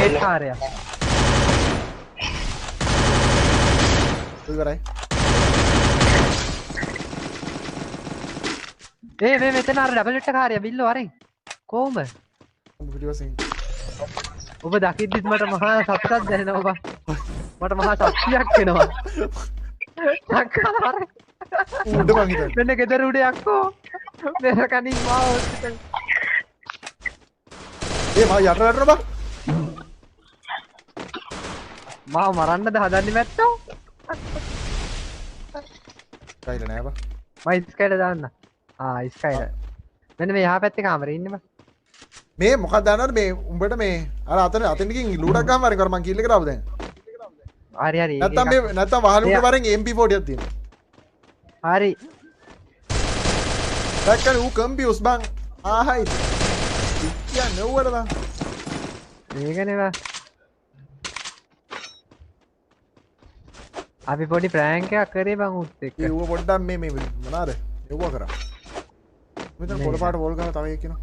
Great කාර්යය. ඉවරයි. මේ මෙතන අර ඩබල් එට් කාර්යය බිල්ලෝ අරින්. කොහොමද? පිටිපස්සෙන්. ඔබ දකිද්දිත් මට මහා සතුටක් දැනෙනවා බා. මට මහා ශක්තියක් එනවා. අක්කා උඩ මං හිතන්නේ. මෙන්න ගෙදර උඩ යක්කෝ. මෙර කණින් මාව ඔස්සිට. මා යට බං. මාව මරන්නද හදන්නේ මැත්තෝ? කයිල නෑ බං. මම ස්කයිල දාන්න. ස්කයිල. මෙන්න මේ යහ පැත්තේ කාමරේ ඉන්නේ බං. මේ මොකක්ද දන්නවද මේ උඹට මේ අර අතනකින් ලූඩක් ගහම අර මං කිල් එක දාපු දැන්. හරි හරි. නැත්තම් වහලුට වරෙන් MP40ක් තියෙනවා. හරි. දැක්කනේ ඌ කම්පියුස් බං. ආහයි. කියන්නේ ඌවර බං. මේකනේ බං. අපි පොඩි ප්‍රෑන්ක් එකක් කරේ බං උත් එක්ක. ඌව පොඩ්ඩක් මේ මොනවාද? එව්වා කරා. මෙතන පොළ පාට වෝල් ගන්න තව එකක් කියනවා.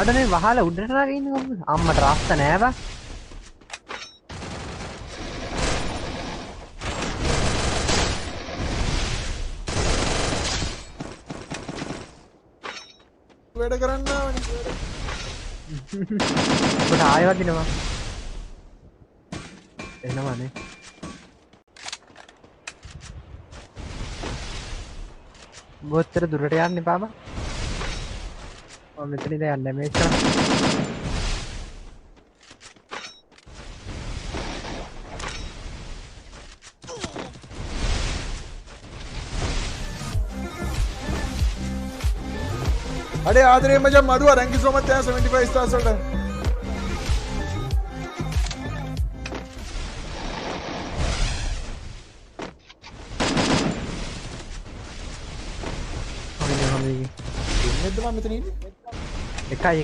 අද මේ වහල උඩට නාගෙන ඉන්නේ කොහොමද? අම්මට රස්ත නෑ බං. වැඩ කරන්න ආවනේ. ඔබට ආයෙ වදිනවා. එනවනේ. බොත්තර දුරට යන්න එපා බං. මම මෙතන ඉඳන් යන්නේ මේක කරා. අඩේ ආදරේ මචං මදුවා thank you so much 75 stars වලට. ඉන්නේද මම මෙතන ඉන්නේ? එකයි.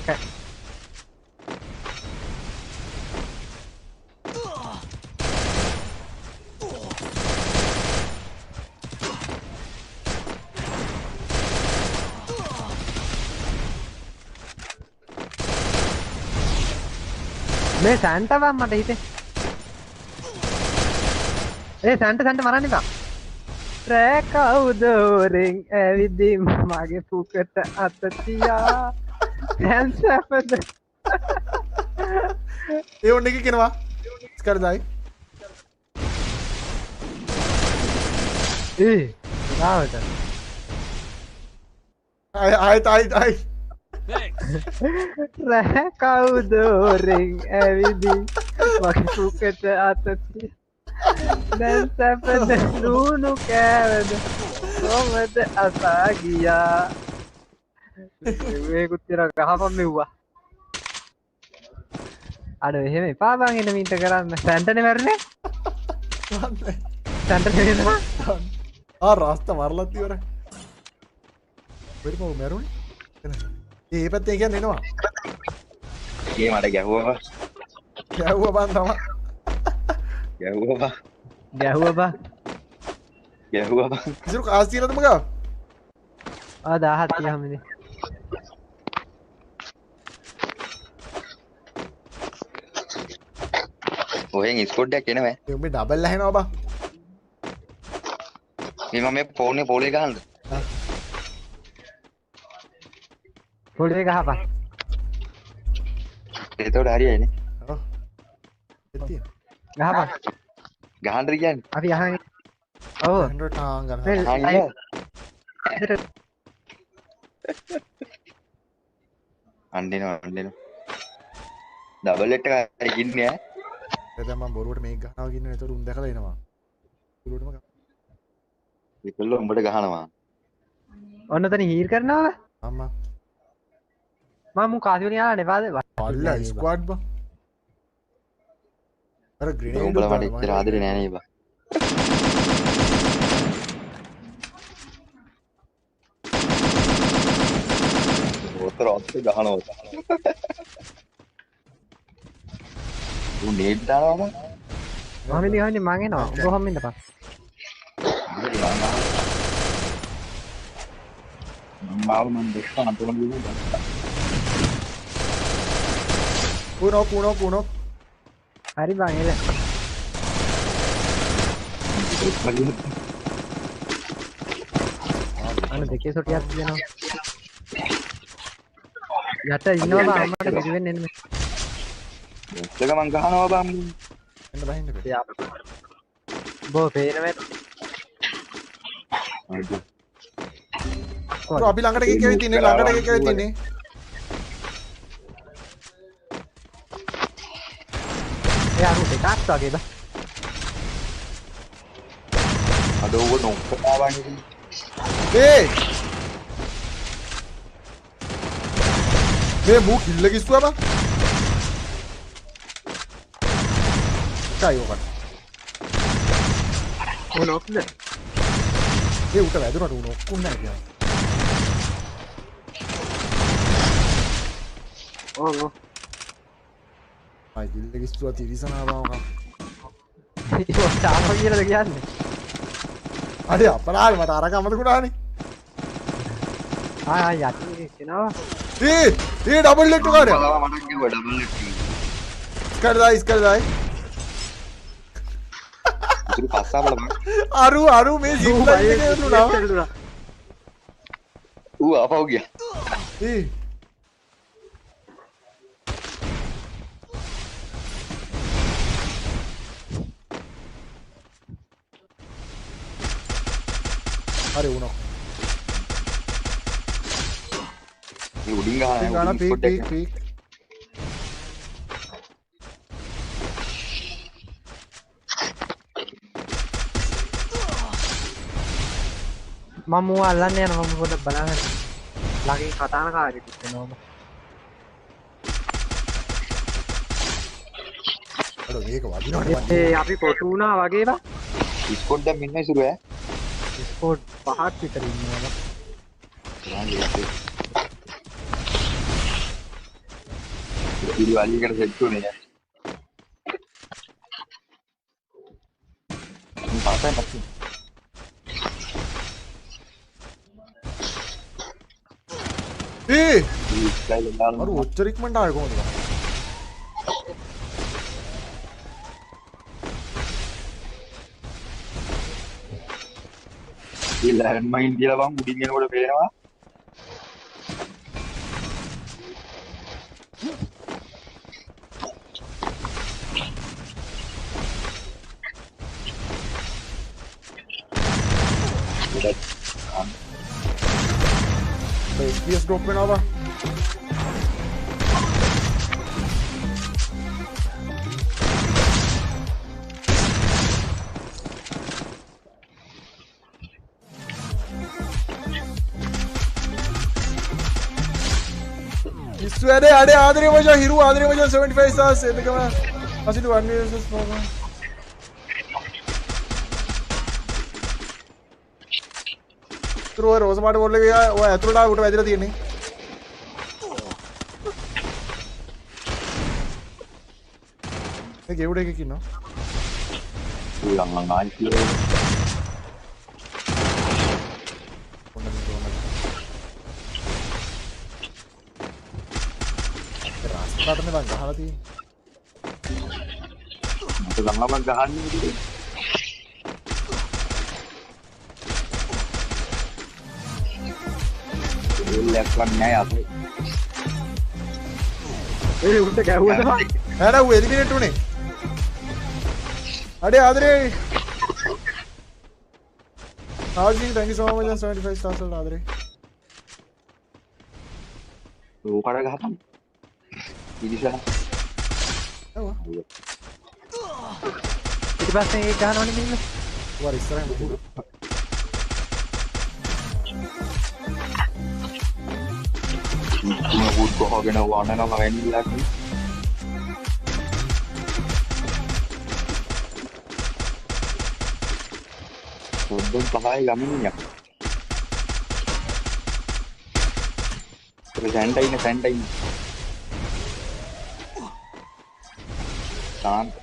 මේ සැන්ටා බං මට හිතේ. සැන්ටා මරන්න එපා. රෑ කවුදෝරෙන් ඇවිදින් මගේ පුකට අත තියා. සැන්සපද. ඒ ඔන්න එක කෙනවා. ස්කර්දායි. නාවට. ආයි. රෑ කවුදෝරෙන් ඇවිදින් මගේ පුකට අත තියා. දැන් සැපද ලුණු කෑවද කොහමද අසා ගියා. මේකුත් තියන ගහපන් මෙව්වා. අර එහෙම එපා බං එන මින්ට කරන්න. සැන්ටනේ මැරුණේ. සැන්ටනේ වෙනවා. රාස්ත මරලත් ඉවරයි. වෙරම මැරුණේ. ඒ පැත්තේ කියන්නේ එනවා. ඒ මට ගැහුවා බං තමයි. ගැහුවා බං. ඉතින් කාස් තියනද මගා? 1000ක් තියහමනේ. ඔහෙන් ස්කෝඩ් එකක් එනවා. මේ ඩබල් ඇහෙනවා බං. මේ මම මේ ෆෝන් එක පොලේ ගහන්නද? පොලේ ගහපන්. එතකොට හරියයිනේ. ඔව්. එතිය. ගහපන්. ගහන්නද කියන්නේ? අපි අහන්. ඔව්. හන්ඩ්‍රඩ් ටාන් ගන්න. අන්දිනවා. ඩබල් එට් එක ඉන්නේ ඈ. එතන මම බොරුවට මේක ගහනවා කියන්නේ ඒතර උන් දැකලා එනවා. බොරුවටම ගහ. ඒකල්ල උඹට ගහනවා. ඔන්න තන හීල් කරනවා. අම්මා. මම කාසි වලින් ආලා නෙපාද? අල්ලා ස්ක්වාඩ් බං. අර ග්‍රේනේඩ් උඹලා මට ඉතර ආදරේ නෑ නේ බං. ඔතර ගහනවා. උන් නේට් දානවා මම ඉඳි ගහන්නේ මං එනවා. උඹ හම්බෙන්න පස්. Mau mình được có làm tôi luôn. Uno. හරි බං එල. අන්න දෙකේ සොටියක් දෙනවා. යට ඉන්නවා බං අම්මට පිළිවෙන්න එන්න. ඒක මං ගහනවා බං. එන්න බහින්න බෑ. යා. බෝ පේනවද? බ්‍රෝ අපි ළඟට එකෙක් ඇවිත් ඉන්නේ ළඟට එකෙක් ඇවිත් ඉන්නේ. එයා රුට එකක් වගේ බං. අද ඕක නොකතාවන් ඉතින්. ඒ මේ මූ කිල්ල කිස්සුවා බං. කයි ඔකට. මොනක්ද? ඒ උට වැදුනට උන ඔක්කොම නැහැ කියලා. ඔව්. ආයි කිල්ල කිස්සුවා තිරිසනා බං. ඒක තාම කියලාද කියන්නේ? අඩේ අපරාධ මට අරක අමතකුණානේ. යටි කෙනවා. ඒ ඩබල් ಲೆಗ್ කාර්යය. මට කිව්වා ඩබල් නෙට්. ඉස්කර දායි. ඉතින් පස්සාවල බං. අරු මේ සිග්නල් එකේ දුනා. ඌ ආපහු ගියා. ඒ හරි වුණා. මේ උඩින් ගාන ගහන පීක්. මම මූ අල්ලන්න යනවා මම පොඩ්ඩක් බලන්න. ළඟින් කතානකාරයෙක් ඉන්නවා. අර මේක වදිනවා. ඒ අපි කොටු වුණා වගේ බා. ඩිස්කෝඩ් දැන් මෙන්න ඉසුරු ඈ. ස්පෝට් පහක් විතර ඉන්නවා. ඉතින් වලියකට සෙට් උනේ ඈ. පාසෙන් පස්සේ ඒ ස්ටයිල් දාන්න අර ඔච්චර ඉක්මනට ආවේ කොහොමද? ඒ ලෑන්ඩ් මයින් කියලා බං උඩින් එනකොට පේනවා. FPS drop වෙනවා බං. ඉස්සුවැඩේ අඩේ ආදරේ මචං හිරු ආදරේ මචං 75 stars එතකම අසිට 1 vs 4 රෝස පාට බෝල් එක ඔය ඇතුළට ආව උට වැදිලා තියෙන්නේ. ඒ ගෙවුඩ එකක ඉන්නවා. ඌ ආයි කියලා. රාස්තාවටනේ බං ගහලා තියෙන්නේ. මට ළඟම ගහන්නේ ඉතින්. ලැක්වන් නෑ අපේ. ඒ උන්ට ගැහුවද බං? නෑ ඌ එලිමිනේට් උනේ. අඩේ ආදරේ. ආජින් thank you so much 75 stars වල ආදරේ. ඌ කඩ ගහපන්. ඉතින් ඔව්. ඊට පස්සේ ඒක ගන්නවනේ මෙන්න. ඌ ඉස්සරහින් බුදුන. මම වුඩ් ගහගෙන වන්නනවා වැනිලා කි. පොඩ්ඩක් පහයි ගමින් යක්. සැන්ටයින. තාන්ත